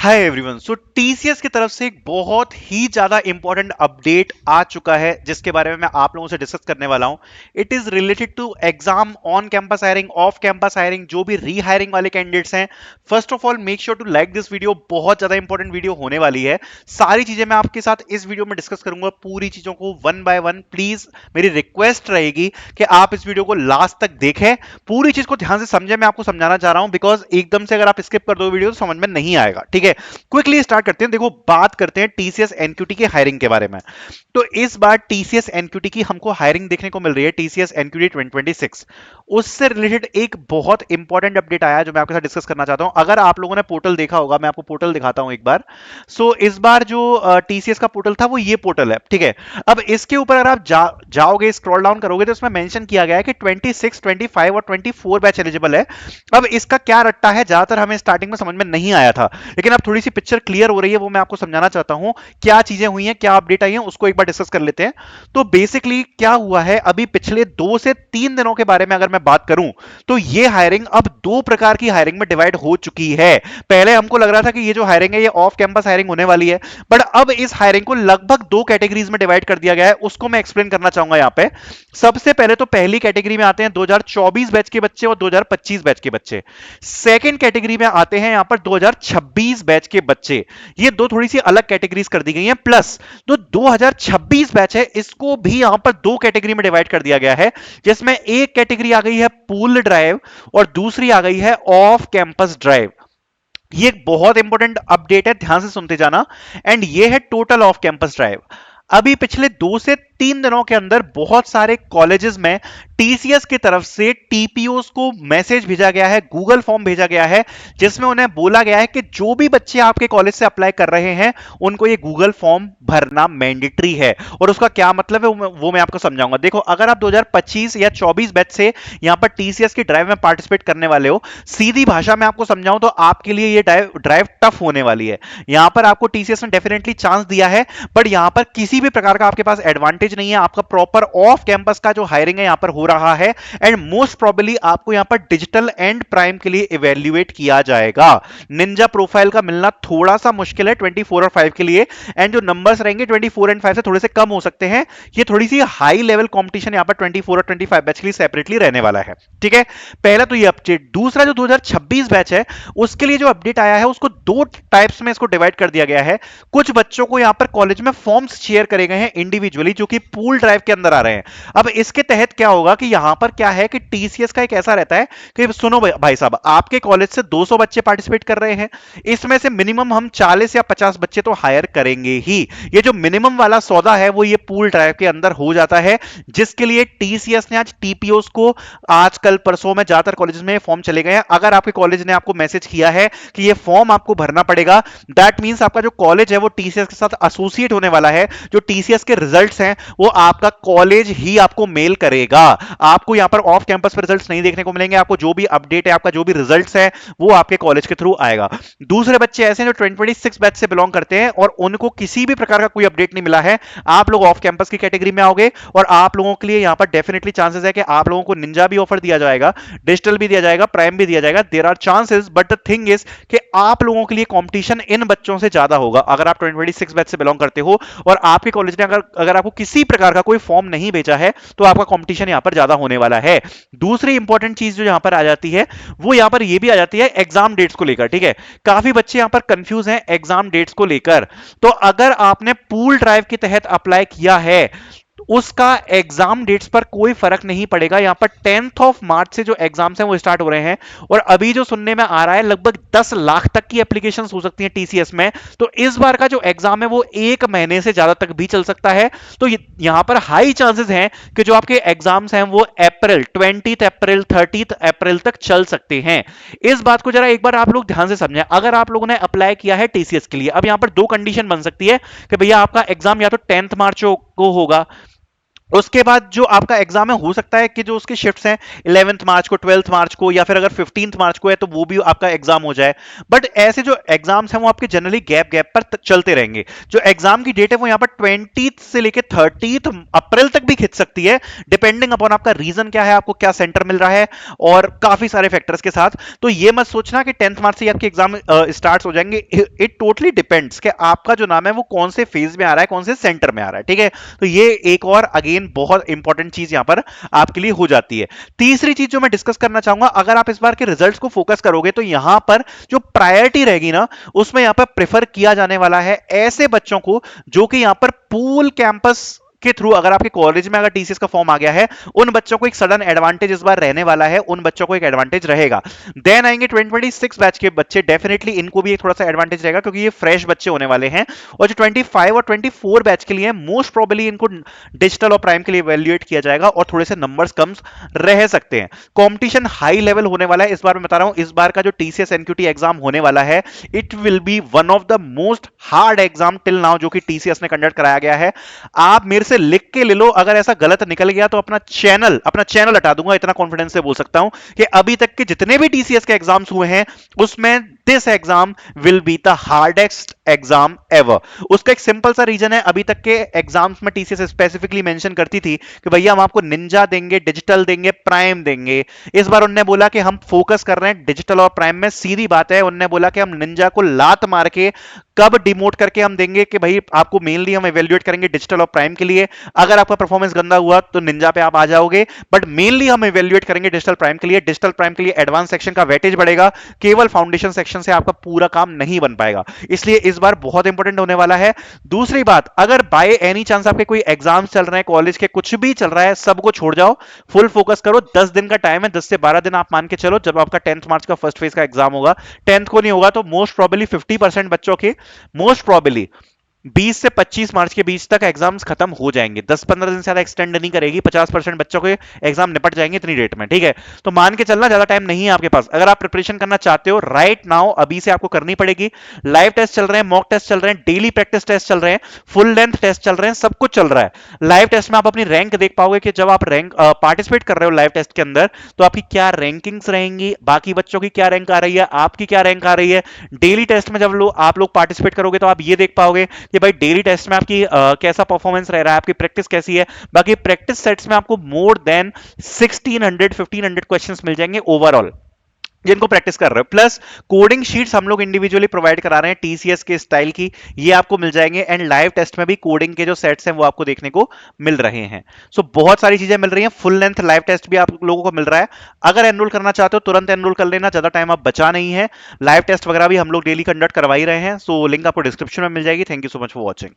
Hi everyone. सो TCS की तरफ से एक बहुत ही ज्यादा इंपॉर्टेंट अपडेट आ चुका है जिसके बारे में मैं आप लोगों से डिस्कस करने वाला हूं। It is related to exam, on campus hiring, off campus hiring, जो भी री हायरिंग वाले कैंडिडेट्स हैं। First of all make sure to like this video, बहुत ज्यादा इंपॉर्टेंट वीडियो होने वाली है। सारी चीजें मैं आपके साथ इस वीडियो में डिस्कस करूंगा, पूरी चीजों को वन बाय वन। प्लीज मेरी रिक्वेस्ट रहेगी कि आप इस वीडियो को लास्ट तक देखें, पूरी चीज को ध्यान से समझें। मैं आपको समझाना चाह रहा हूं बिकॉज एकदम से अगर आप स्किप कर दो वीडियो तो समझ में नहीं आएगा। ठीक है, क्विकली स्टार्ट करते हैं। देखो, बात करते हैं टीसीएस एनक्यूटी की हायरिंग के बारे में। तो इस बार टीसीएस एनक्यूटी की हमको हायरिंग देखने को मिल रही है, टीसीएस एनक्यूटी 2026। उससे रिलेटेड एक बहुत इंपॉर्टेंट अपडेट आया है जो मैं आपके साथ डिस्कस करना चाहता हूं। अगर आप लोगों ने पोर्टल देखा होगा, मैं आपको पोर्टल दिखाता हूं एक बार। इस बार जो टीसीएस का पोर्टल था वो ये पोर्टल है। ठीक है, अब इसके ऊपर अगर आप जाओगे, स्क्रॉल डाउन करोगे तो इसमें मेंशन किया गया है कि 26, 25 और 24 बैच एलिजिबल है। अब इसका क्या रट्टा है, ज्यादातर हमें स्टार्टिंग में समझ में नहीं आया था, लेकिन अब थोड़ी सी पिक्चर क्लियर हो रही है, वो मैं आपको समझाना चाहता हूं। क्या चीजें हुई हैं, क्या अपडेट आई है, उसको एक बार डिस्कस कर लेते हैं। तो बेसिकली क्या हुआ है, अभी पिछले 2 से 3 दिनों के बारे में अगर मैं बात करूं तो ये हायरिंग अब 2 प्रकार की हायरिंग में डिवाइड हो चुकी है। पहले हमको लग रहा था कि ये जो हायरिंग है ये ऑफ कैंपस हायरिंग होने वाली है, बट अब इस हायरिंग को लगभग 2 कैटेगरीज में डिवाइड कर दिया गया है। उसको मैं एक्सप्लेन करना चाहूंगा यहां पे। सबसे पहले तो पहली कैटेगरी में आते हैं 2024 बैच के बच्चे और 2025 बैच के बच्चे। सेकेंड कैटेगरी में आते हैं यहां पर 2026 बैच के बच्चे। ये दो थोड़ी सी अलग कैटेगरीज कर दी गई हैं। प्लस जो 2026 बैच है इसको भी यहां पर 2 कैटेगरी में डिवाइड कर दिया गया है, जिसमें एक कैटेगरी आ गई है पूल ड्राइव और दूसरी आ गई है ऑफ कैंपस ड्राइव। ये एक बहुत इंपॉर्टेंट अपडेट है, ध्यान से सुनते जाना। एंड ये है टोटल ऑफ कैंपस ड्राइव। अभी पिछले 2 से 3 दिनों के अंदर बहुत सारे कॉलेजेस में टीसीएस की तरफ से टीपीओस को मैसेज भेजा गया है, गूगल फॉर्म भेजा गया है, जिसमें उन्हें बोला गया है कि जो भी बच्चे आपके कॉलेज से अप्लाई कर रहे हैं उनको ये गूगल फॉर्म भरना मैंडेटरी है। और उसका क्या मतलब है वो मैं आपको समझाऊंगा। देखो, अगर आप 2025 या 24 बैच से यहां पर टीसीएस की ड्राइव में पार्टिसिपेट करने वाले हो, सीधी भाषा में आपको समझाऊं तो आपके लिए ये ड्राइव टफ होने वाली है। यहां पर आपको टीसीएस ने डेफिनेटली चांस दिया है, बट यहां पर किसी भी प्रकार का आपके पास एडवांटेज नहीं है। आपका प्रॉपर ऑफ कैंपस का जो हायरिंग है यहां पर हो रहा है, एंड मोस्ट प्रोबेबली आपको यहां पर डिजिटल एंड प्राइम के लिए इवेल्युएट किया जाएगा। निंजा प्रोफाइल का मिलना थोड़ा सा मुश्किल है 24 और 5 के लिए, एंड जो नंबर्स रहेंगे 24 एंड 5 से थोड़े से कम हो सकते हैं। ये थोड़ी सी हाई लेवल कंपटीशन यहां पर 24 और 25 बैच के लिए सेपरेटली रहने वाला है। ठीक है, पहला तो ये अपडेट। दूसरा, जो 2026 बैच है उसके लिए जो अपडेट आया है उसको 2 टाइप्स में इसको डिवाइड कर दिया गया है। कुछ बच्चों को यहां पर कॉलेज में फॉर्म्स शेयर करे गए हैं इंडिविजुअली, जो कि पूल ड्राइव के अंदर आ रहे हैं। अब इसके तहत क्या होगा कि यहां पर क्या है कि टीसीएस का एक ऐसा रहता है कि सुनो भाई साहब, आपके कॉलेज से 200 बच्चे पार्टिसिपेट कर रहे हैं, इसमें से मिनिमम हम 40 या 50 बच्चे तो हायर करेंगे ही। ये जो मिनिमम वाला सौदा है वो ये पूल ड्राइव के अंदर हो जाता है, जिसके लिए टीसीएस ने आज टीपीओस को आजकल परसों में ज्यादातर कॉलेज में फॉर्म चले गए हैं। अगर आपके कॉलेज ने आपको मैसेज किया है कि ये फॉर्म आपको भरना पड़ेगा, दैट मींस आपका जो कॉलेज है वो टीसीएस के साथ एसोसिएट होने वाला है। जो टीसीएस के रिजल्ट्स हैं वो आपका कॉलेज ही आपको मेल करेगा। आपको यहां पर ऑफ कैंपस पर रिजल्ट्स नहीं देखने को मिलेंगे। आपको जो भी अपडेट है, आपका जो भी रिजल्ट्स है, वो आपके कॉलेज के थ्रू आएगा। दूसरे बच्चे ऐसे हैं जो 2026 बैच से बिलोंग करते हैं और उनको किसी भी प्रकार का कोई अपडेट नहीं मिला है। आप लोग ऑफ कैंपस की कैटेगरी में आओगे और आप लोगों के लिए यहां पर डेफिनेटली चांसेस है कि आप लोगों को निंजा भी ऑफर दिया जाएगा, डिजिटल भी दिया जाएगा, प्राइम भी दिया जाएगा। There are chances, but the thing is कि आप लोगों के लिए कंपटीशन इन बच्चों से ज्यादा होगा। अगर आप 2026 बैच से बिलोंग करते हो और आपके कॉलेज ने अगर आपको किसी प्रकार का कोई फॉर्म नहीं भेजा है तो आपका कंपटीशन यहां पर ज्यादा होने वाला है। दूसरी इंपॉर्टेंट चीज जो यहां पर आ जाती है वो यहां पर ये भी आ जाती है एग्जाम डेट्स को लेकर। ठीक है, काफी बच्चे यहां पर कंफ्यूज हैं एग्जाम डेट्स को लेकर। तो अगर आपने पूल ड्राइव के तहत अप्लाई किया है उसका एग्जाम डेट्स पर कोई फर्क नहीं पड़ेगा। यहां पर 10th ऑफ मार्च से जो एग्जाम्स हैं वो स्टार्ट हो रहे हैं, और अभी जो सुनने में आ रहा है लगभग 10 लाख तक की एप्लीकेशंस हो सकती हैं टीसीएस में। तो इस बार का जो एग्जाम है वो 1 महीने से ज्यादा तक भी चल सकता है। तो यहां पर हाई चांसेस हैं कि जो आपके एग्जाम्स हैं वो अप्रैल 20 अप्रैल 30 अप्रैल तक चल सकते हैं। इस बात को जरा एक बार आप लोग ध्यान से समझें। अगर आप लोगों ने अप्लाई किया है टीसीएस के लिए, अब यहां पर 2 कंडीशन बन सकती है कि भैया आपका एग्जाम या तो 10th मार्च को होगा उसके बाद जो आपका एग्जाम है, हो सकता है कि जो उसके शिफ्ट्स हैं 11th मार्च को, 12th मार्च को, या फिर अगर 15th मार्च को है तो वो भी आपका एग्जाम हो जाए। बट ऐसे जो एग्जाम्स हैं वो आपके जनरली गैप गैप पर चलते रहेंगे। जो एग्जाम की डेट है वो यहाँ पर 20th से लेकर 30th अप्रैल तक भी खिंच सकती है, डिपेंडिंग अपॉन आपका रीजन क्या है, आपको क्या सेंटर मिल रहा है, और काफी सारे फैक्टर्स के साथ। तो ये मत सोचना कि 10th मार्च से आपके एग्जाम स्टार्ट हो जाएंगे। इट टोटली डिपेंड्स कि आपका जो नाम है वो कौन से फेज में आ रहा है, कौन से सेंटर में आ रहा है, ठीक है। तो ये एक और अगेन बहुत इंपॉर्टेंट चीज यहां पर आपके लिए हो जाती है। तीसरी चीज जो मैं डिस्कस करना चाहूंगा, अगर आप इस बार के रिजल्ट्स को फोकस करोगे तो यहां पर जो प्रायोरिटी रहेगी ना, उसमें यहां पर प्रेफर किया जाने वाला है ऐसे बच्चों को जो कि यहां पर पूल कैंपस के थ्रू, अगर आपके कॉलेज में अगर टीसीएस का फॉर्म आ गया है, उन बच्चों को एक सडन एडवांटेज इस बार रहने वाला है, उन बच्चों को एक एडवांटेज रहेगा। देन आएंगे 2026 बैच के बच्चे, डेफिनेटली इनको भी एक थोड़ा सा एडवांटेज रहेगा क्योंकि ये फ्रेश बच्चे होने वाले हैं। और जो 25 और 24 बैच के लिए मोस्ट प्रोबेबली इनको डिजिटल और प्राइम के लिए इवैल्यूएट किया जाएगा और थोड़े से नंबर्स कम रह सकते हैं। कंपटीशन हाई लेवल होने वाला है इस बार, मैं बता रहा हूं। इस बार का जो टीसीएस एनक्यूटी एग्जाम होने वाला है, it will be one of the most hard exam till now जो कि टीसीएस ने कंडक्ट कराया गया है। आप मेरे से लिख के ले लो, अगर ऐसा गलत निकल गया तो अपना चैनल हटा दूंगा, इतना कॉन्फिडेंस से बोल सकता हूं कि अभी तक के जितने भी टीसीएस के एग्जाम्स हुए हैं उसमें this exam will be the hardest exam ever. उसका एक सिंपल सा रीजन है, अभी तक के एग्जाम्स में टीसीएस स्पेसिफिकली मेंशन करती थी कि भैया हम आपको निंजा देंगे, डिजिटल देंगे, प्राइम देंगे। इस बार उन्होंने बोला कि हम फोकस कर रहे हैं डिजिटल और प्राइम में। सीधी बात है, उन्होंने बोला कि हम निंजा को लात मार के कब डिमोट करके हम देंगे कि भाई आपको मेनली हम इवेल्युएट करेंगे डिजिटल और प्राइम के लिए। अगर आपका परफॉर्मेंस गंदा हुआ तो निंजा पे आप आ जाओगे, बट मेनली हम इवेल्युएट करेंगे डिजिटल प्राइम के लिए। डिजिटल प्राइम के लिए एडवांस सेक्शन का वेटेज बढ़ेगा, केवल फाउंडेशन सेक्शन से आपका पूरा काम नहीं बन पाएगा। इसलिए इस बार बहुत इंपॉर्टेंट होने वाला है। दूसरी बात, अगर बाय एनी चांस आपके कोई एग्जाम चल रहे हैं, कॉलेज के कुछ भी चल रहा है, सबको छोड़ जाओ, फुल फोकस करो। 10 दिन का टाइम है, 10 से 12 दिन आप मान के चलो, जब आपका 10th मार्च का फर्स्ट फेज का एग्जाम होगा। 10th को नहीं होगा तो मोस्ट प्रोबेबली 50% बच्चों के, मोस्ट प्रोबेबली 20 से 25 मार्च के बीच तक एग्जाम्स खत्म हो जाएंगे। 10-15 दिन से ज्यादा एक्सटेंड नहीं करेगी, 50% बच्चों के एग्जाम निपट जाएंगे इतनी डेट में, ठीक है। तो मान के चलना ज्यादा टाइम नहीं है आपके पास। अगर आप प्रिपरेशन करना चाहते हो राइट नाउ, अभी से आपको करनी पड़ेगी। लाइव टेस्ट चल रहे हैं, मॉक टेस्ट चल रहे हैं, डेली प्रैक्टिस टेस्ट चल रहे हैं, फुल लेंथ टेस्ट चल रहे हैं, सब कुछ चल रहा है। लाइव टेस्ट में आप अपनी रैंक देख पाओगे कि जब आप रैंक पार्टिसिपेट कर रहे हो लाइव टेस्ट के अंदर, तो आपकी क्या रैंकिंग्स रहेंगी, बाकी बच्चों की क्या रैंक आ रही है, आपकी क्या रैंक आ रही है। डेली टेस्ट में जब आप लोग पार्टिसिपेट करोगे तो आप ये देख पाओगे कि भाई डेली टेस्ट में आपकी कैसा परफॉर्मेंस रह रहा है, आपकी प्रैक्टिस कैसी है। बाकी प्रैक्टिस सेट्स में आपको मोर देन 1600-1500 क्वेश्चंस मिल जाएंगे ओवरऑल, जिनको प्रैक्टिस कर रहे हो। प्लस कोडिंग शीट्स हम लोग इंडिविजुअली प्रोवाइड करा रहे हैं टीसीएस के स्टाइल की, ये आपको मिल जाएंगे। एंड लाइव टेस्ट में भी कोडिंग के जो सेट्स हैं वो आपको देखने को मिल रहे हैं। सो बहुत सारी चीजें मिल रही हैं। फुल लेंथ लाइव टेस्ट भी आप लोगों को मिल रहा है। अगर एनरोल करना चाहते हो तुरंत एनरोल कर लेना, ज्यादा टाइम आप बचा नहीं है। लाइव टेस्ट वगैरह भी हम लोग डेली कंडक्ट करवा ही रहे हैं। सो लिंक आपको डिस्क्रिप्शन में मिल जाएगी। Thank you so much for watching.